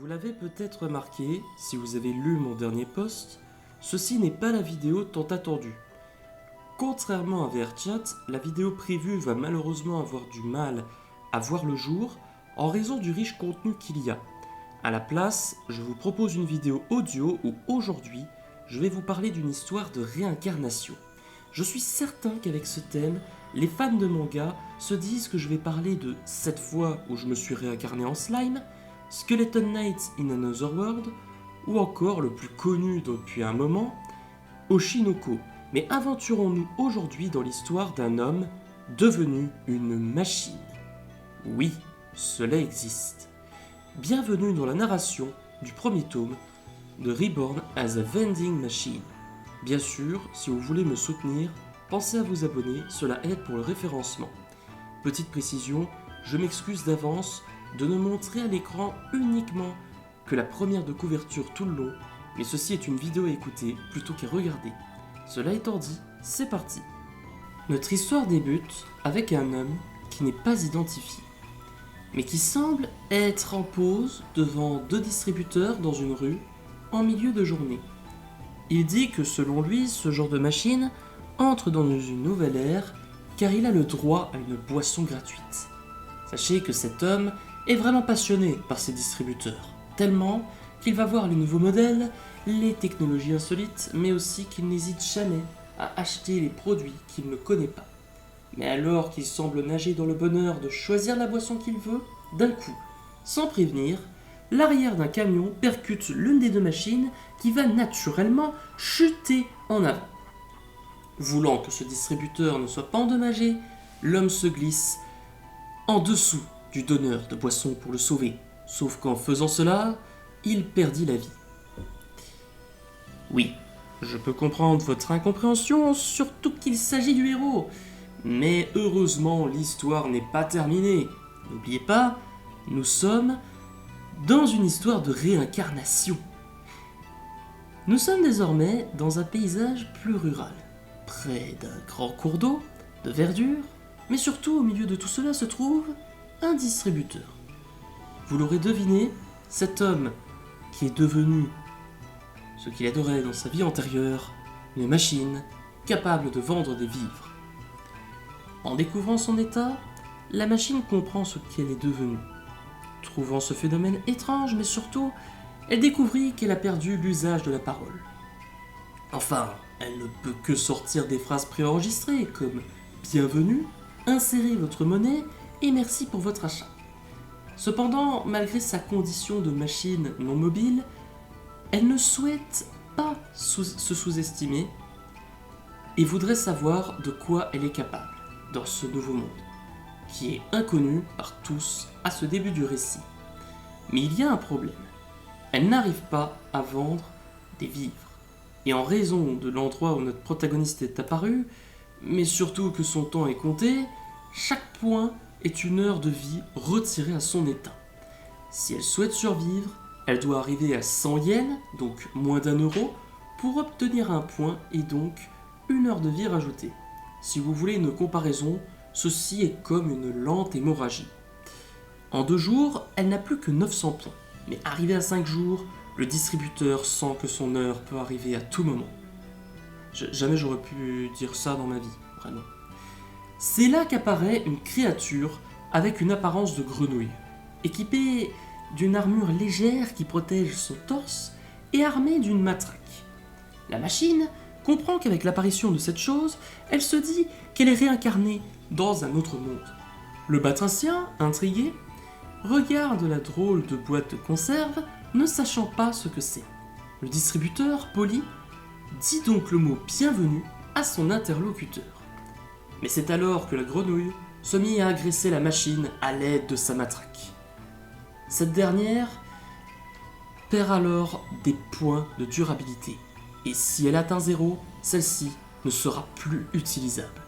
Vous l'avez peut-être remarqué, si vous avez lu mon dernier post, ceci n'est pas la vidéo tant attendue. Contrairement à VRChat, la vidéo prévue va malheureusement avoir du mal à voir le jour en raison du riche contenu qu'il y a. À la place, je vous propose une vidéo audio où aujourd'hui, je vais vous parler d'une histoire de réincarnation. Je suis certain qu'avec ce thème, les fans de manga se disent que je vais parler de cette fois où je me suis réincarné en slime, Skeleton Knight in Another World, ou encore le plus connu depuis un moment, Oshinoko. Mais aventurons-nous aujourd'hui dans l'histoire d'un homme devenu une machine. Oui, cela existe. Bienvenue dans la narration du premier tome de Reborn as a Vending Machine. Bien sûr, si vous voulez me soutenir, pensez à vous abonner, cela aide pour le référencement. Petite précision, je m'excuse d'avance de ne montrer à l'écran uniquement que la première de couverture tout le long, mais ceci est une vidéo à écouter plutôt qu'à regarder. Cela étant dit, c'est parti. Notre histoire débute avec un homme qui n'est pas identifié, mais qui semble être en pause devant deux distributeurs dans une rue en milieu de journée. Il dit que selon lui, ce genre de machine entre dans une nouvelle ère car il a le droit à une boisson gratuite. Sachez que cet homme est vraiment passionné par ces distributeurs, tellement qu'il va voir les nouveaux modèles, les technologies insolites, mais aussi qu'il n'hésite jamais à acheter les produits qu'il ne connaît pas. Mais alors qu'il semble nager dans le bonheur de choisir la boisson qu'il veut, d'un coup, sans prévenir, l'arrière d'un camion percute l'une des deux machines qui va naturellement chuter en avant. Voulant que ce distributeur ne soit pas endommagé, l'homme se glisse en dessous du donneur de boisson pour le sauver. Sauf qu'en faisant cela, il perdit la vie. Oui, je peux comprendre votre incompréhension, surtout qu'il s'agit du héros. Mais heureusement, l'histoire n'est pas terminée. N'oubliez pas, nous sommes dans une histoire de réincarnation. Nous sommes désormais dans un paysage plus rural, près d'un grand cours d'eau, de verdure, mais surtout au milieu de tout cela se trouve un distributeur. Vous l'aurez deviné, cet homme qui est devenu ce qu'il adorait dans sa vie antérieure, une machine capable de vendre des vivres. En découvrant son état, la machine comprend ce qu'elle est devenue. Trouvant ce phénomène étrange, mais surtout, elle découvrit qu'elle a perdu l'usage de la parole. Enfin, elle ne peut que sortir des phrases préenregistrées comme « Bienvenue »,« Insérez votre monnaie » et « Merci pour votre achat ». Cependant, malgré sa condition de machine non mobile, elle ne souhaite pas se sous-estimer et voudrait savoir de quoi elle est capable dans ce nouveau monde, qui est inconnu par tous à ce début du récit. Mais il y a un problème. Elle n'arrive pas à vendre des vivres. Et en raison de l'endroit où notre protagoniste est apparu, mais surtout que son temps est compté, chaque point est une heure de vie retirée à son état. Si elle souhaite survivre, elle doit arriver à 100 yens, donc moins d'1 euro, pour obtenir un point et donc une heure de vie rajoutée. Si vous voulez une comparaison, ceci est comme une lente hémorragie. En 2 jours, elle n'a plus que 900 points, mais arrivé à 5 jours, le distributeur sent que son heure peut arriver à tout moment. Jamais j'aurais pu dire ça dans ma vie, vraiment. C'est là qu'apparaît une créature avec une apparence de grenouille, équipée d'une armure légère qui protège son torse et armée d'une matraque. La machine comprend qu'avec l'apparition de cette chose, elle se dit qu'elle est réincarnée dans un autre monde. Le batracien, intrigué, regarde la drôle de boîte de conserve, ne sachant pas ce que c'est. Le distributeur, poli, dit donc le mot bienvenue à son interlocuteur. Mais c'est alors que la grenouille se mit à agresser la machine à l'aide de sa matraque. Cette dernière perd alors des points de durabilité, et si elle atteint 0, celle-ci ne sera plus utilisable.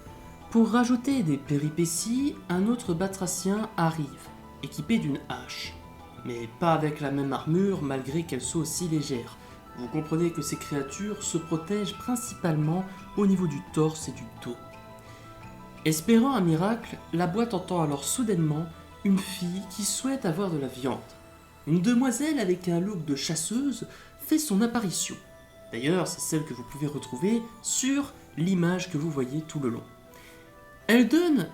Pour rajouter des péripéties, un autre batracien arrive, équipé d'une hache, mais pas avec la même armure malgré qu'elle soit aussi légère. Vous comprenez que ces créatures se protègent principalement au niveau du torse et du dos. Espérant un miracle, la boîte entend alors soudainement une fille qui souhaite avoir de la viande. Une demoiselle avec un look de chasseuse fait son apparition. D'ailleurs, c'est celle que vous pouvez retrouver sur l'image que vous voyez tout le long. Elle donne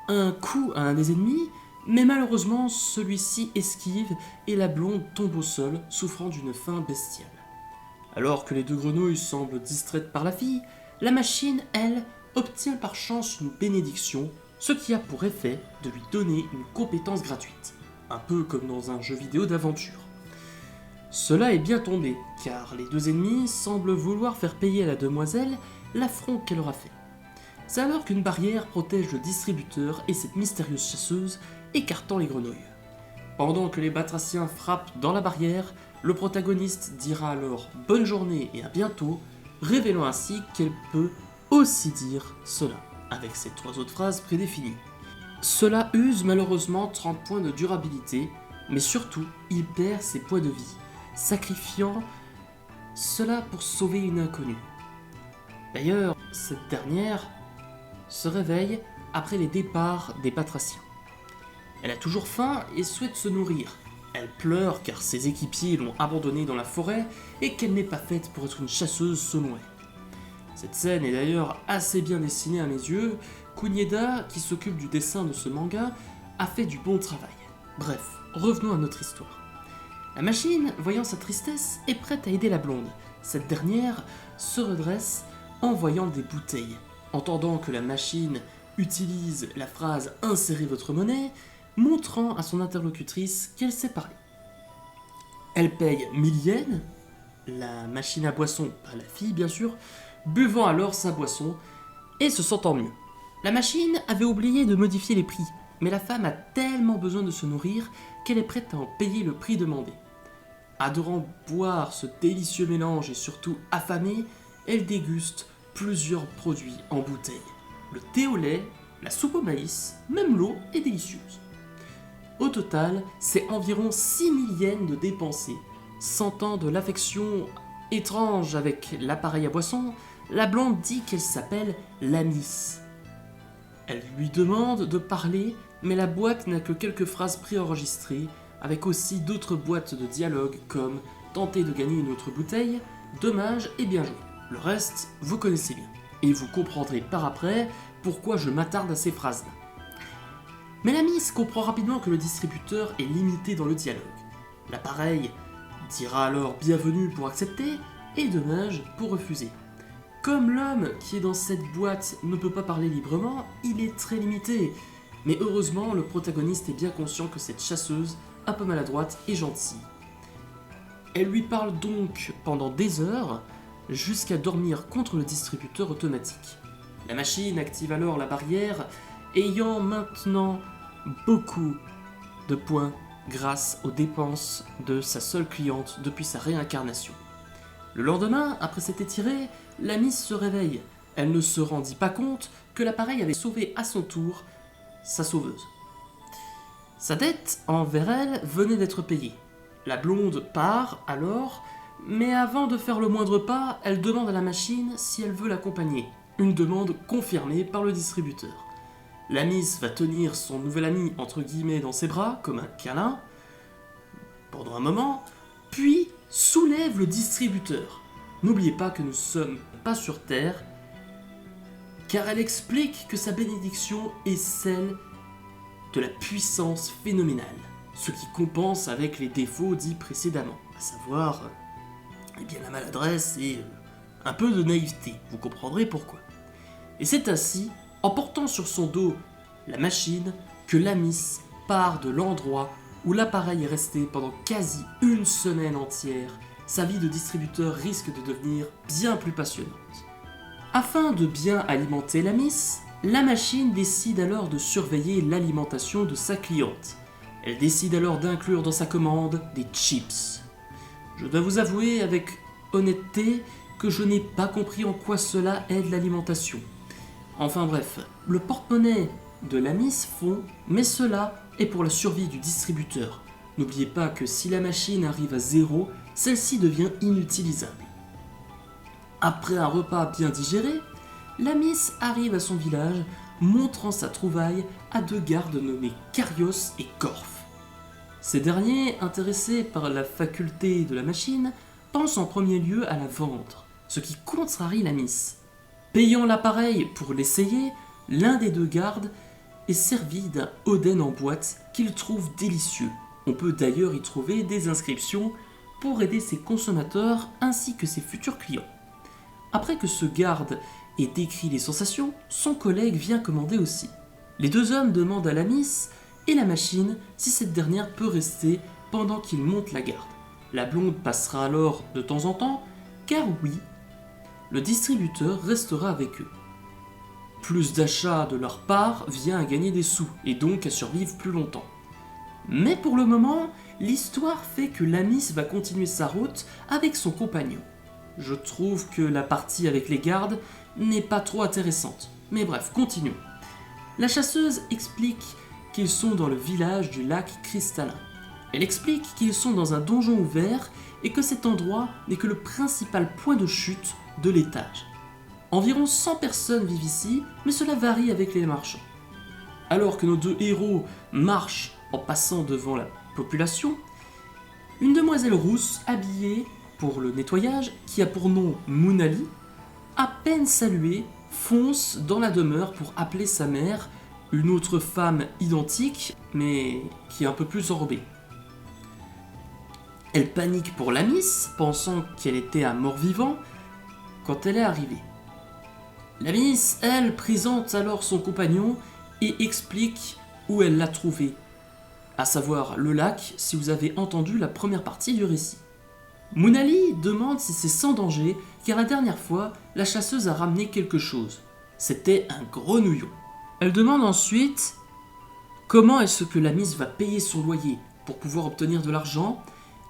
un coup à un des ennemis, mais malheureusement, celui-ci esquive et la blonde tombe au sol, souffrant d'une faim bestiale. Alors que les deux grenouilles semblent distraites par la fille, la machine, elle, obtient par chance une bénédiction, ce qui a pour effet de lui donner une compétence gratuite, un peu comme dans un jeu vidéo d'aventure. Cela est bien tombé, car les deux ennemis semblent vouloir faire payer à la demoiselle l'affront qu'elle aura fait. C'est alors qu'une barrière protège le distributeur et cette mystérieuse chasseuse, écartant les grenouilles. Pendant que les batraciens frappent dans la barrière, le protagoniste dira alors « bonne journée et à bientôt », révélant ainsi qu'elle peut aussi dire cela, avec ces 3 autres phrases prédéfinies. Cela use malheureusement 30 points de durabilité, mais surtout, il perd ses points de vie, sacrifiant cela pour sauver une inconnue. D'ailleurs, cette dernière se réveille après les départs des batraciens. Elle a toujours faim et souhaite se nourrir. Elle pleure car ses équipiers l'ont abandonnée dans la forêt et qu'elle n'est pas faite pour être une chasseuse selon elle. Cette scène est d'ailleurs assez bien dessinée à mes yeux. Kunieda, qui s'occupe du dessin de ce manga, a fait du bon travail. Bref, revenons à notre histoire. La machine, voyant sa tristesse, est prête à aider la blonde. Cette dernière se redresse en voyant des bouteilles. Entendant que la machine utilise la phrase « insérez votre monnaie », montrant à son interlocutrice qu'elle sait parler. Elle paye 1000 yens, la machine à boisson, pas la fille bien sûr, buvant alors sa boisson et se sentant mieux. La machine avait oublié de modifier les prix, mais la femme a tellement besoin de se nourrir qu'elle est prête à en payer le prix demandé. Adorant boire ce délicieux mélange et surtout affamée, elle déguste plusieurs produits en bouteille. Le thé au lait, la soupe au maïs, même l'eau est délicieuse. Au total, c'est environ 6000 yens de dépensés. Sentant de l'affection étrange avec l'appareil à boisson, la blonde dit qu'elle s'appelle Lamis. Elle lui demande de parler, mais la boîte n'a que quelques phrases préenregistrées, avec aussi d'autres boîtes de dialogue comme « Tenter de gagner une autre bouteille »,« Dommage » et « Bien joué ». Le reste, vous connaissez bien. Et vous comprendrez par après pourquoi je m'attarde à ces phrases-là. Mais la Miss comprend rapidement que le distributeur est limité dans le dialogue. L'appareil dira alors bienvenue pour accepter et dommage pour refuser. Comme l'homme qui est dans cette boîte ne peut pas parler librement, il est très limité. Mais heureusement, le protagoniste est bien conscient que cette chasseuse, un peu maladroite, est gentille. Elle lui parle donc pendant des heures, jusqu'à dormir contre le distributeur automatique. La machine active alors la barrière, ayant maintenant beaucoup de points grâce aux dépenses de sa seule cliente depuis sa réincarnation. Le lendemain, après s'être étirée, la Miss se réveille. Elle ne se rendit pas compte que l'appareil avait sauvé à son tour sa sauveuse. Sa dette envers elle venait d'être payée. La blonde part alors, mais avant de faire le moindre pas, elle demande à la machine si elle veut l'accompagner. Une demande confirmée par le distributeur. La Miss va tenir son nouvel ami entre guillemets dans ses bras, comme un câlin, pendant un moment, puis soulève le distributeur. N'oubliez pas que nous ne sommes pas sur Terre, car elle explique que sa bénédiction est celle de la puissance phénoménale, ce qui compense avec les défauts dits précédemment, à savoir la maladresse et un peu de naïveté, vous comprendrez pourquoi. Et c'est ainsi, en portant sur son dos la machine, que la Miss part de l'endroit où l'appareil est resté pendant quasi une semaine entière. Sa vie de distributeur risque de devenir bien plus passionnante. Afin de bien alimenter la Miss, la machine décide alors de surveiller l'alimentation de sa cliente. Elle décide alors d'inclure dans sa commande des chips. Je dois vous avouer avec honnêteté que je n'ai pas compris en quoi cela aide l'alimentation. Enfin bref, le porte-monnaie de la Miss fond, mais cela est pour la survie du distributeur. N'oubliez pas que si la machine arrive à 0, celle-ci devient inutilisable. Après un repas bien digéré, la Miss arrive à son village, montrant sa trouvaille à 2 gardes nommés Karios et Korf. Ces derniers, intéressés par la faculté de la machine, pensent en premier lieu à la vendre, ce qui contrarie la miss. Payant l'appareil pour l'essayer, l'un des deux gardes est servi d'un oden en boîte qu'il trouve délicieux. On peut d'ailleurs y trouver des inscriptions pour aider ses consommateurs ainsi que ses futurs clients. Après que ce garde ait décrit les sensations, son collègue vient commander aussi. Les deux hommes demandent à la miss et la machine si cette dernière peut rester pendant qu'ils montent la garde. La blonde passera alors de temps en temps, car oui, le distributeur restera avec eux. Plus d'achats de leur part vient à gagner des sous et donc à survivre plus longtemps. Mais pour le moment, l'histoire fait que la miss va continuer sa route avec son compagnon. Je trouve que la partie avec les gardes n'est pas trop intéressante. Mais bref, continuons. La chasseuse explique qu'ils sont dans le village du lac cristallin. Elle explique qu'ils sont dans un donjon ouvert et que cet endroit n'est que le principal point de chute de l'étage. Environ 100 personnes vivent ici, mais cela varie avec les marchands. Alors que nos deux héros marchent en passant devant la population, une demoiselle rousse habillée pour le nettoyage, qui a pour nom Moonali, à peine saluée, fonce dans la demeure pour appeler sa mère, une autre femme identique, mais qui est un peu plus enrobée. Elle panique pour la miss, pensant qu'elle était à mort-vivant, quand elle est arrivée. La miss, elle, présente alors son compagnon et explique où elle l'a trouvé, à savoir le lac, si vous avez entendu la première partie du récit. Moonali demande si c'est sans danger, car la dernière fois, la chasseuse a ramené quelque chose. C'était un grenouillon. Elle demande ensuite comment est-ce que la miss va payer son loyer pour pouvoir obtenir de l'argent.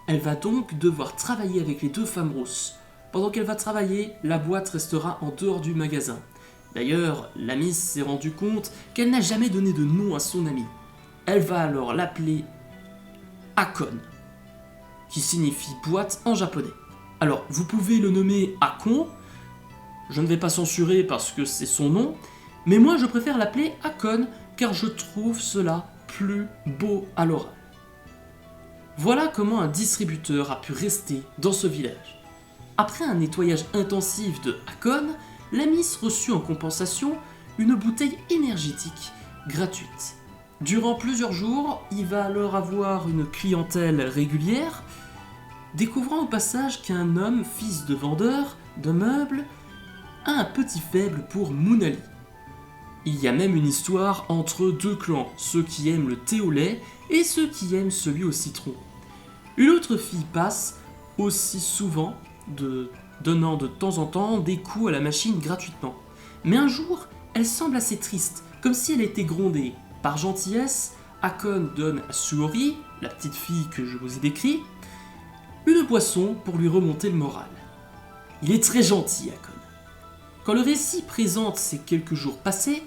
Elle va donc devoir travailler avec les deux femmes rousses. Pendant qu'elle va travailler, la boîte restera en dehors du magasin. D'ailleurs, la miss s'est rendue compte qu'elle n'a jamais donné de nom à son amie. Elle va alors l'appeler Akon, qui signifie boîte en japonais. Alors, vous pouvez le nommer Akon, je ne vais pas censurer parce que c'est son nom, mais moi je préfère l'appeler Akon car je trouve cela plus beau à l'oral. Voilà comment un distributeur a pu rester dans ce village. Après un nettoyage intensif de Akon, la miss reçut en compensation une bouteille énergétique gratuite. Durant plusieurs jours, il va alors avoir une clientèle régulière, découvrant au passage qu'un homme, fils de vendeur de meubles, a un petit faible pour Moonali. Il y a même une histoire entre deux clans, ceux qui aiment le thé au lait et ceux qui aiment celui au citron. Une autre fille passe aussi souvent, donnant de temps en temps des coups à la machine gratuitement. Mais un jour, elle semble assez triste, comme si elle était grondée. Par gentillesse, Akon donne à Suori, la petite fille que je vous ai décrite, une boisson pour lui remonter le moral. Il est très gentil, Akon. Quand le récit présente ces quelques jours passés,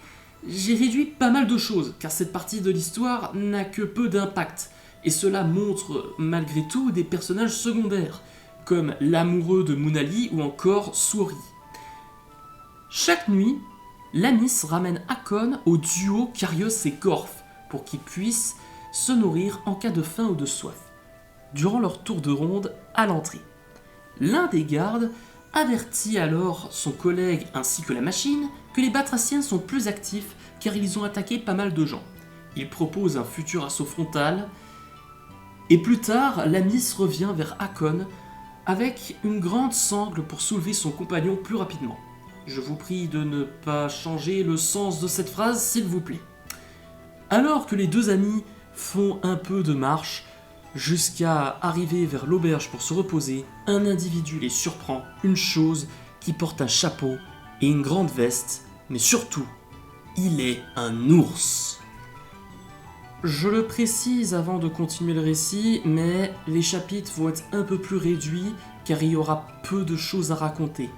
j'ai réduit pas mal de choses, car cette partie de l'histoire n'a que peu d'impact, et cela montre malgré tout des personnages secondaires, comme l'amoureux de Moonali ou encore Suori. Chaque nuit, la miss ramène Akon au duo Karios et Gorf, pour qu'ils puissent se nourrir en cas de faim ou de soif, durant leur tour de ronde à l'entrée. L'un des gardes avertit alors son collègue ainsi que la machine que les batraciens sont plus actifs car ils ont attaqué pas mal de gens. Il propose un futur assaut frontal et plus tard, la miss revient vers Akon avec une grande sangle pour soulever son compagnon plus rapidement. Je vous prie de ne pas changer le sens de cette phrase, s'il vous plaît. Alors que les deux amis font un peu de marche, jusqu'à arriver vers l'auberge pour se reposer, un individu les surprend, une chose qui porte un chapeau et une grande veste, mais surtout, il est un ours. Je le précise avant de continuer le récit, mais les chapitres vont être un peu plus réduits car il y aura peu de choses à raconter.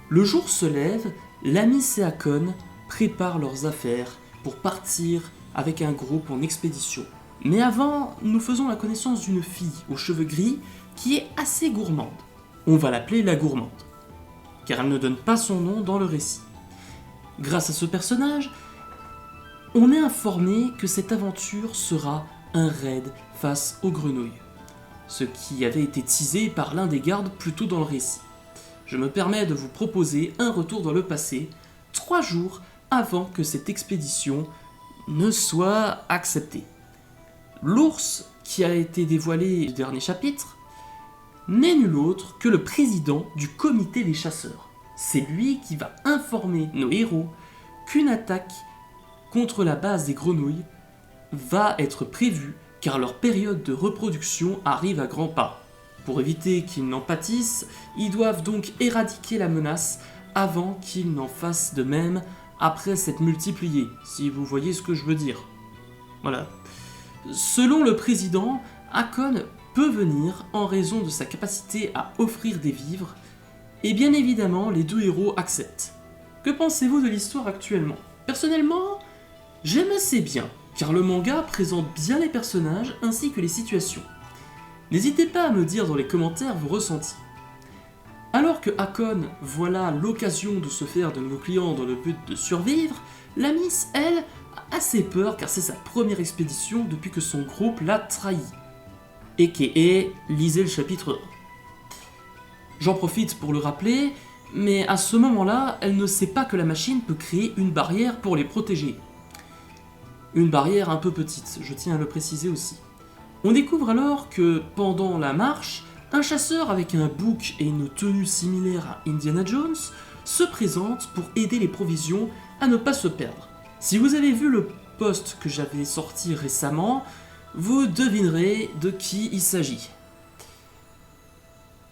Le jour se lève, la miss et Akon préparent leurs affaires pour partir avec un groupe en expédition. Mais avant, nous faisons la connaissance d'une fille aux cheveux gris qui est assez gourmande. On va l'appeler la gourmande, car elle ne donne pas son nom dans le récit. Grâce à ce personnage, on est informé que cette aventure sera un raid face aux grenouilles, ce qui avait été teasé par l'un des gardes plus tôt dans le récit. Je me permets de vous proposer un retour dans le passé, 3 jours avant que cette expédition ne soit acceptée. L'ours qui a été dévoilé du dernier chapitre n'est nul autre que le président du comité des chasseurs. C'est lui qui va informer nos héros qu'une attaque contre la base des grenouilles va être prévue car leur période de reproduction arrive à grands pas. Pour éviter qu'ils n'en pâtissent, ils doivent donc éradiquer la menace avant qu'ils n'en fassent de même après s'être multipliés, si vous voyez ce que je veux dire. Voilà. Selon le président, Hakon peut venir en raison de sa capacité à offrir des vivres, et bien évidemment, les 2 héros acceptent. Que pensez-vous de l'histoire actuellement ? Personnellement, j'aime assez bien, car le manga présente bien les personnages ainsi que les situations. N'hésitez pas à me dire dans les commentaires vos ressentis. Alors que Hakon voit là l'occasion de se faire de nouveaux clients dans le but de survivre, la Miss, elle, a assez peur car c'est sa première expédition depuis que son groupe l'a trahi. A.K.A. lisez le chapitre 1. J'en profite pour le rappeler, mais à ce moment-là, elle ne sait pas que la machine peut créer une barrière pour les protéger. Une barrière un peu petite, je tiens à le préciser aussi. On découvre alors que, pendant la marche, un chasseur avec un bouc et une tenue similaire à Indiana Jones se présente pour aider les provisions à ne pas se perdre. Si vous avez vu le post que j'avais sorti récemment, vous devinerez de qui il s'agit.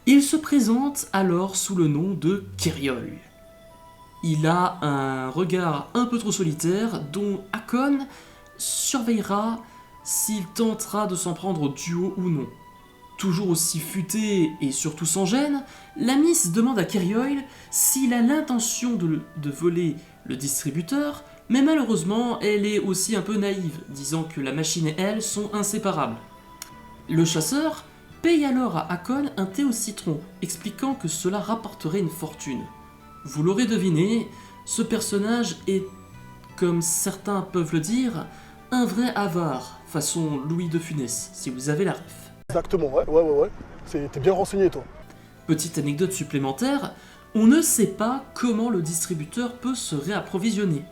Il se présente alors sous le nom de Keriol. Il a un regard un peu trop solitaire dont Hakon surveillera s'il tentera de s'en prendre au duo ou non. Toujours aussi futé et surtout sans gêne, la Miss demande à Keriol s'il a l'intention de voler le distributeur, mais malheureusement elle est aussi un peu naïve, disant que la machine et elle sont inséparables. Le chasseur paye alors à Hakon un thé au citron, expliquant que cela rapporterait une fortune. Vous l'aurez deviné, ce personnage est, comme certains peuvent le dire, un vrai avare, façon Louis de Funès, si vous avez la ref. Exactement, ouais. T'es bien renseigné, toi. Petite anecdote supplémentaire, on ne sait pas comment le distributeur peut se réapprovisionner.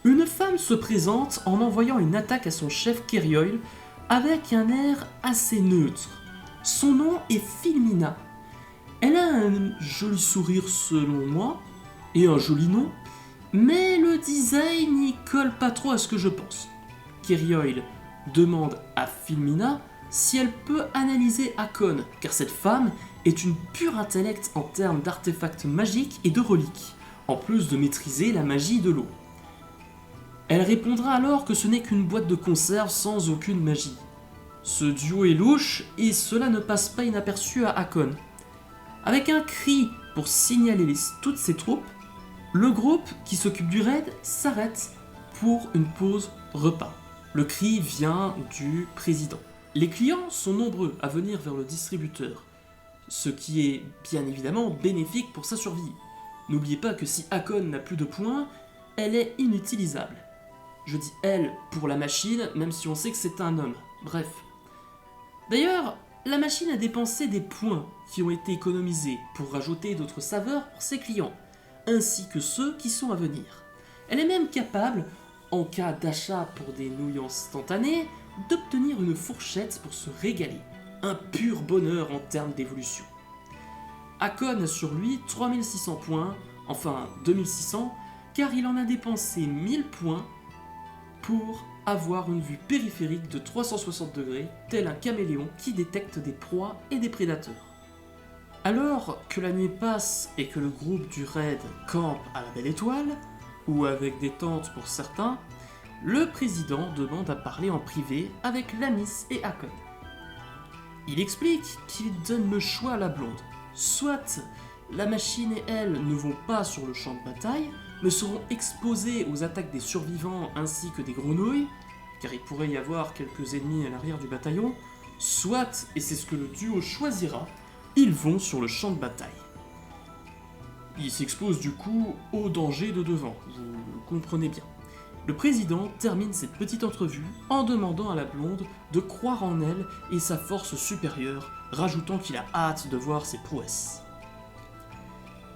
Une femme se présente en envoyant une attaque à son chef Keriol avec un air assez neutre. Son nom est Filmina. Elle a un joli sourire selon moi, et un joli nom, mais le design n'y colle pas trop à ce que je pense. Keriol demande à Filmina si elle peut analyser Hakon, car cette femme est une pure intellect en termes d'artefacts magiques et de reliques, en plus de maîtriser la magie de l'eau. Elle répondra alors que ce n'est qu'une boîte de conserve sans aucune magie. Ce duo est louche et cela ne passe pas inaperçu à Hakon. Avec un cri pour signaler toutes ses troupes, le groupe qui s'occupe du raid s'arrête pour une pause repas. Le cri vient du président. Les clients sont nombreux à venir vers le distributeur, ce qui est bien évidemment bénéfique pour sa survie. N'oubliez pas que si Hakon n'a plus de points, elle est inutilisable. Je dis elle pour la machine, même si on sait que c'est un homme. Bref. D'ailleurs, la machine a dépensé des points qui ont été économisés pour rajouter d'autres saveurs pour ses clients, ainsi que ceux qui sont à venir. Elle est même capable, en cas d'achat pour des nouilles instantanées, d'obtenir une fourchette pour se régaler. Un pur bonheur en termes d'évolution. Hakon a sur lui 3600 points, enfin 2600, car il en a dépensé 1000 points pour avoir une vue périphérique de 360 degrés, tel un caméléon qui détecte des proies et des prédateurs. Alors que la nuit passe et que le groupe du raid campe à la Belle Étoile, ou avec des tentes pour certains, le président demande à parler en privé avec Lamis et Hakon. Il explique qu'il donne le choix à la blonde. Soit la machine et elle ne vont pas sur le champ de bataille, mais seront exposés aux attaques des survivants ainsi que des grenouilles, car il pourrait y avoir quelques ennemis à l'arrière du bataillon, soit, et c'est ce que le duo choisira, ils vont sur le champ de bataille. Ils s'exposent du coup au danger de devant, vous le comprenez bien. Le président termine cette petite entrevue en demandant à la blonde de croire en elle et sa force supérieure, rajoutant qu'il a hâte de voir ses prouesses.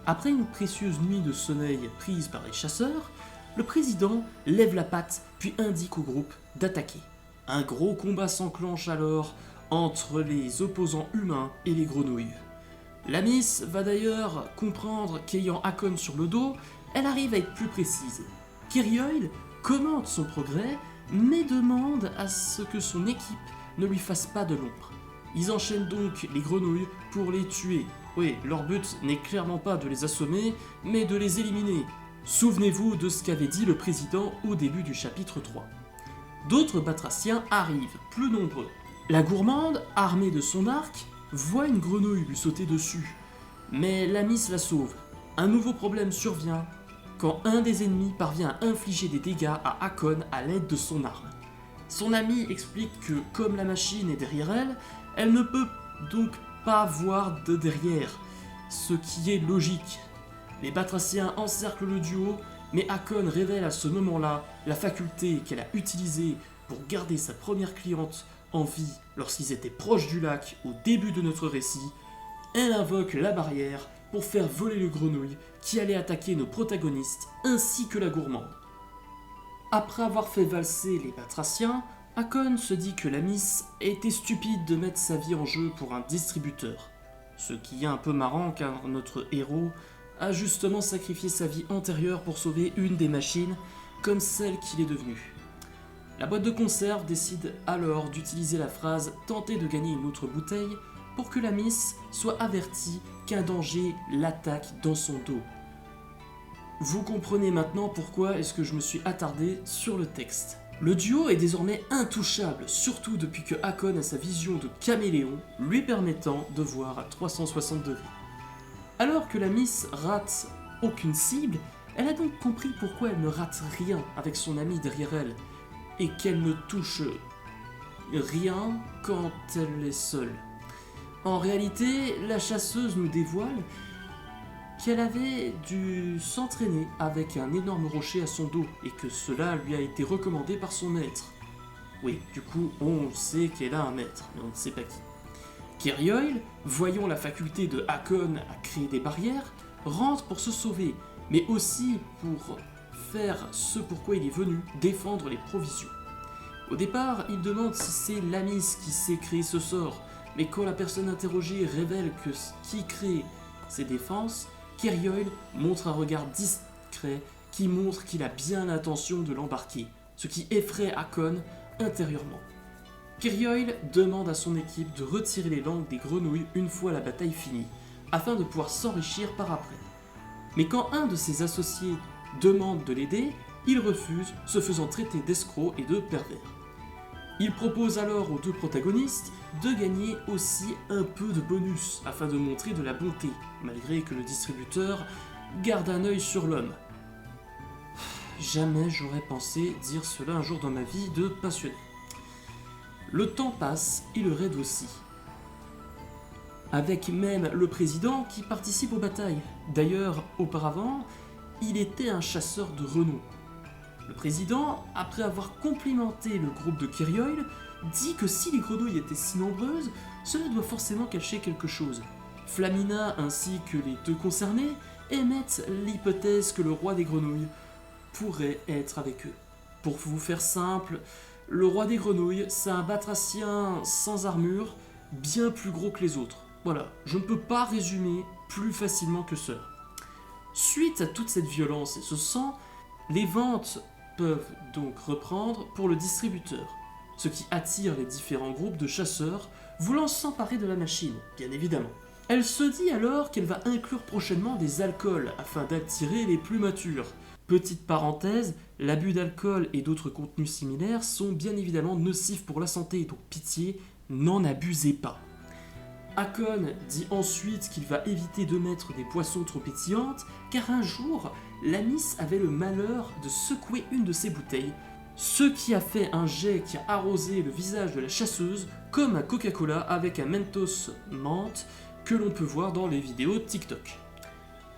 Après une précieuse nuit de sommeil prise par les chasseurs, le président lève la patte puis indique au groupe d'attaquer. Un gros combat s'enclenche alors entre les opposants humains et les grenouilles. La Miss va d'ailleurs comprendre qu'ayant Hakon sur le dos, elle arrive à être plus précise. Kirioil commente son progrès, mais demande à ce que son équipe ne lui fasse pas de l'ombre. Ils enchaînent donc les grenouilles pour les tuer. Oui, leur but n'est clairement pas de les assommer, mais de les éliminer. Souvenez-vous de ce qu'avait dit le président au début du chapitre 3. D'autres batraciens arrivent, plus nombreux. La gourmande, armée de son arc, voit une grenouille lui sauter dessus, mais la Miss la sauve. Un nouveau problème survient quand un des ennemis parvient à infliger des dégâts à Hakon à l'aide de son arme. Son ami explique que, comme la machine est derrière elle, elle ne peut donc pas voir de derrière, ce qui est logique. Les batraciens encerclent le duo, mais Hakon révèle à ce moment-là la faculté qu'elle a utilisée pour garder sa première cliente en vie lorsqu'ils étaient proches du lac au début de notre récit. Elle invoque la barrière pour faire voler le grenouille qui allait attaquer nos protagonistes ainsi que la gourmande. Après avoir fait valser les batraciens, Hakon se dit que la Miss était stupide de mettre sa vie en jeu pour un distributeur. Ce qui est un peu marrant car notre héros a justement sacrifié sa vie antérieure pour sauver une des machines comme celle qu'il est devenu. La boîte de conserve décide alors d'utiliser la phrase « tenter de gagner une autre bouteille » pour que la Miss soit avertie qu'un danger l'attaque dans son dos. Vous comprenez maintenant pourquoi est-ce que je me suis attardé sur le texte. Le duo est désormais intouchable, surtout depuis que Hakon a sa vision de caméléon, lui permettant de voir à 360 degrés. Alors que la Miss rate aucune cible, elle a donc compris pourquoi elle ne rate rien avec son ami derrière elle, et qu'elle ne touche rien quand elle est seule. En réalité, la chasseuse nous dévoile qu'elle avait dû s'entraîner avec un énorme rocher à son dos et que cela lui a été recommandé par son maître. Oui, du coup, on sait qu'elle a un maître, mais on ne sait pas qui. Kirioil, voyant la faculté de Hakon à créer des barrières, rentre pour se sauver, mais aussi pour faire ce pourquoi il est venu, défendre les provisions. Au départ, il demande si c'est Lamis qui sait créer ce sort, mais quand la personne interrogée révèle que qui crée ses défenses, Kirioil montre un regard discret qui montre qu'il a bien l'intention de l'embarquer, ce qui effraie Hakon intérieurement. Kirioil demande à son équipe de retirer les langues des grenouilles une fois la bataille finie, afin de pouvoir s'enrichir par après. Mais quand un de ses associés demande de l'aider, il refuse, se faisant traiter d'escroc et de pervers. Il propose alors aux deux protagonistes de gagner aussi un peu de bonus afin de montrer de la bonté, malgré que le distributeur garde un œil sur l'homme. Jamais j'aurais pensé dire cela un jour dans ma vie de passionné. Le temps passe et le raid aussi. Avec même le président qui participe aux batailles. D'ailleurs, auparavant, il était un chasseur de renom. Le président, après avoir complimenté le groupe de Kirioil, dit que si les grenouilles étaient si nombreuses, cela doit forcément cacher quelque chose. Flamina ainsi que les deux concernés émettent l'hypothèse que le roi des grenouilles pourrait être avec eux. Pour vous faire simple, le roi des grenouilles, c'est un batracien sans armure, bien plus gros que les autres. Voilà, je ne peux pas résumer plus facilement que cela. Suite à toute cette violence et ce sang, les ventes peuvent donc reprendre pour le distributeur, ce qui attire les différents groupes de chasseurs voulant s'emparer de la machine, bien évidemment. Elle se dit alors qu'elle va inclure prochainement des alcools afin d'attirer les plus matures. Petite parenthèse, l'abus d'alcool et d'autres contenus similaires sont bien évidemment nocifs pour la santé, donc pitié, n'en abusez pas. Hakon dit ensuite qu'il va éviter de mettre des boissons trop pétillantes, car un jour, Lamis avait le malheur de secouer une de ses bouteilles, ce qui a fait un jet qui a arrosé le visage de la chasseuse, comme un Coca-Cola avec un Mentos menthe que l'on peut voir dans les vidéos TikTok.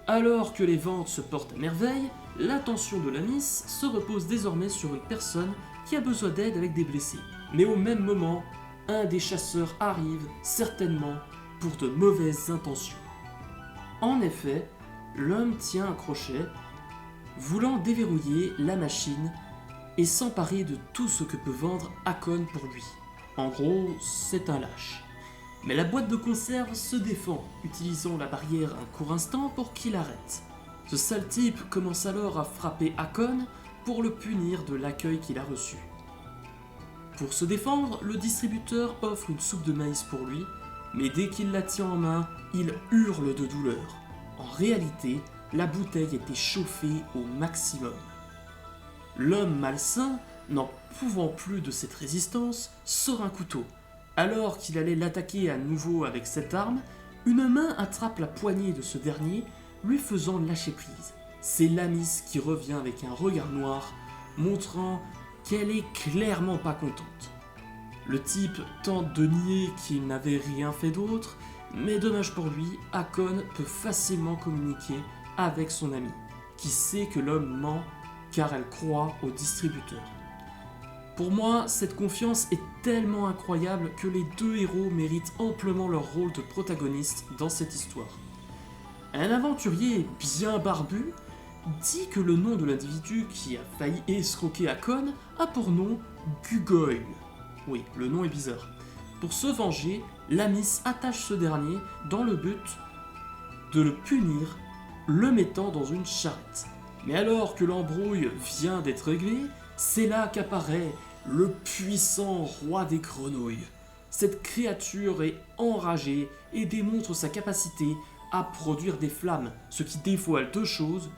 Alors que les ventes se portent à merveille, l'attention de Lamis se repose désormais sur une personne qui a besoin d'aide avec des blessés. Mais au même moment, un des chasseurs arrive, certainement pour de mauvaises intentions. En effet, l'homme tient un crochet, voulant déverrouiller la machine et s'emparer de tout ce que peut vendre Hakon pour lui. En gros, c'est un lâche. Mais la boîte de conserve se défend, utilisant la barrière un court instant pour qu'il arrête. Ce sale type commence alors à frapper Hakon pour le punir de l'accueil qu'il a reçu. Pour se défendre, le distributeur offre une soupe de maïs pour lui, mais dès qu'il la tient en main, il hurle de douleur. En réalité, la bouteille était chauffée au maximum. L'homme malsain, n'en pouvant plus de cette résistance, sort un couteau. Alors qu'il allait l'attaquer à nouveau avec cette arme, une main attrape la poignée de ce dernier, lui faisant lâcher prise. C'est Lamis qui revient avec un regard noir, montrant qu'elle est clairement pas contente. Le type tente de nier qu'il n'avait rien fait d'autre, mais dommage pour lui, Hakon peut facilement communiquer avec son ami, qui sait que l'homme ment car elle croit au distributeur. Pour moi, cette confiance est tellement incroyable que les deux héros méritent amplement leur rôle de protagoniste dans cette histoire. Un aventurier bien barbu dit que le nom de l'individu qui a failli escroquer Hakon a pour nom Gugoil. Oui, le nom est bizarre. Pour se venger, Lamis attache ce dernier dans le but de le punir, le mettant dans une charrette. Mais alors que l'embrouille vient d'être réglée, c'est là qu'apparaît le puissant roi des grenouilles. Cette créature est enragée et démontre sa capacité à produire des flammes, ce qui dévoile deux choses: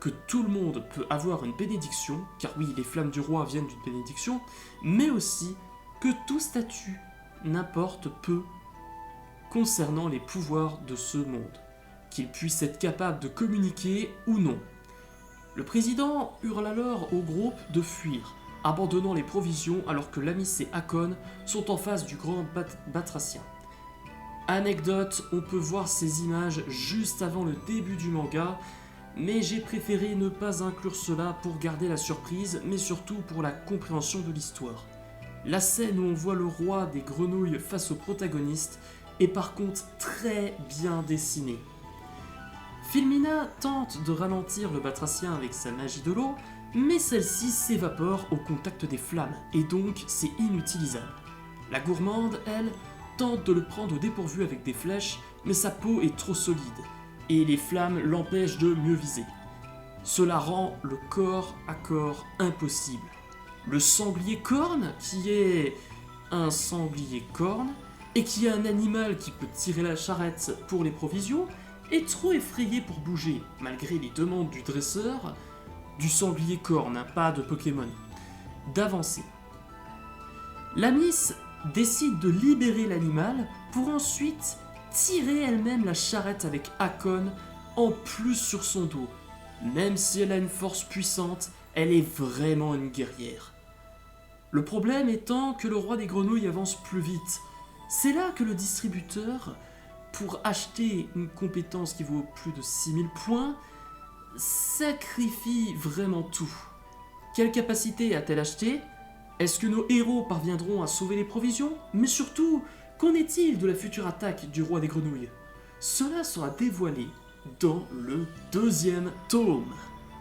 que tout le monde peut avoir une bénédiction, car oui, les flammes du roi viennent d'une bénédiction, mais aussi que tout statut n'importe peu concernant les pouvoirs de ce monde, qu'il puisse être capable de communiquer ou non. Le président hurle alors au groupe de fuir, abandonnant les provisions alors que Lamis et Hakon sont en face du grand batracien. Anecdote, on peut voir ces images juste avant le début du manga, mais j'ai préféré ne pas inclure cela pour garder la surprise, mais surtout pour la compréhension de l'histoire. La scène où on voit le roi des grenouilles face au protagoniste est par contre très bien dessinée. Filmina tente de ralentir le batracien avec sa magie de l'eau, mais celle-ci s'évapore au contact des flammes, et donc c'est inutilisable. La gourmande, elle, tente de le prendre au dépourvu avec des flèches, mais sa peau est trop solide, et les flammes l'empêchent de mieux viser. Cela rend le corps à corps impossible. Le sanglier corne, qui est un sanglier corne, et qui est un animal qui peut tirer la charrette pour les provisions, est trop effrayé pour bouger, malgré les demandes du dresseur, du sanglier corne, pas de Pokémon, d'avancer. Lamis décide de libérer l'animal pour ensuite tirer elle-même la charrette avec Hakon en plus sur son dos. Même si elle a une force puissante, elle est vraiment une guerrière. Le problème étant que le roi des grenouilles avance plus vite. C'est là que le distributeur, pour acheter une compétence qui vaut plus de 6000 points, sacrifie vraiment tout. Quelle capacité a-t-elle acheté? Est-ce que nos héros parviendront à sauver les provisions? Mais surtout, qu'en est-il de la future attaque du roi des grenouilles? Cela sera dévoilé dans le deuxième tome.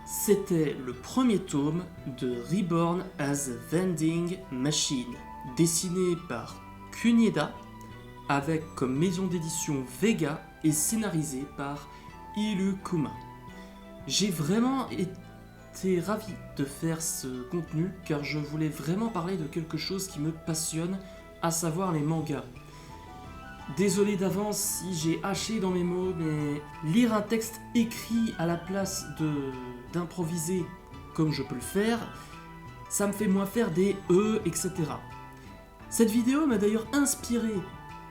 C'était le premier tome de Reborn as a Vending Machine, dessiné par Kunieda, avec comme maison d'édition Vega et scénarisé par Ilukuma. J'ai vraiment été ravi de faire ce contenu car je voulais vraiment parler de quelque chose qui me passionne, à savoir les mangas. Désolé d'avance si j'ai haché dans mes mots, mais lire un texte écrit à la place d'improviser comme je peux le faire, ça me fait moins faire des etc. Cette vidéo m'a d'ailleurs inspiré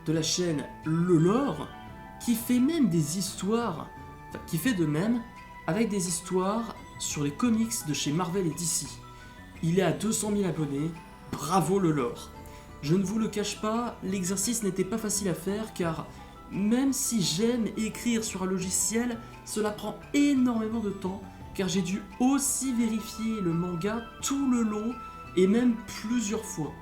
de la chaîne Le Lore, qui fait même des histoires, qui fait de même avec des histoires sur les comics de chez Marvel et DC. Il est à 200 000 abonnés, bravo Le Lore. Je ne vous le cache pas, l'exercice n'était pas facile à faire car même si j'aime écrire sur un logiciel, cela prend énormément de temps car j'ai dû aussi vérifier le manga tout le long et même plusieurs fois.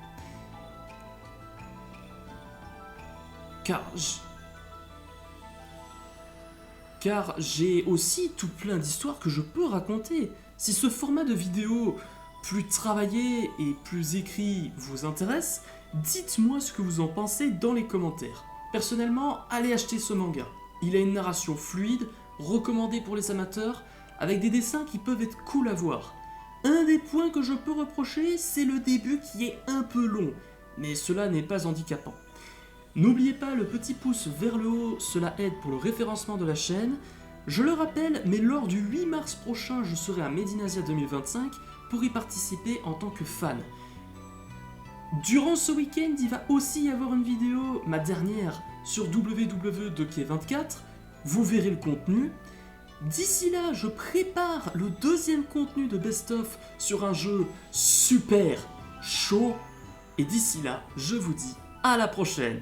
Car j'ai aussi tout plein d'histoires que je peux raconter. Si ce format de vidéo plus travaillé et plus écrit vous intéresse, dites-moi ce que vous en pensez dans les commentaires. Personnellement, allez acheter ce manga. Il a une narration fluide, recommandée pour les amateurs, avec des dessins qui peuvent être cool à voir. Un des points que je peux reprocher, c'est le début qui est un peu long, mais cela n'est pas handicapant. N'oubliez pas le petit pouce vers le haut, cela aide pour le référencement de la chaîne. Je le rappelle, mais lors du 8 mars prochain, je serai à Medinasia 2025 pour y participer en tant que fan. Durant ce week-end, il va aussi y avoir une vidéo, ma dernière, sur www.2k24. Vous verrez le contenu. D'ici là, je prépare le deuxième contenu de best-of sur un jeu super chaud. Et d'ici là, je vous dis à la prochaine.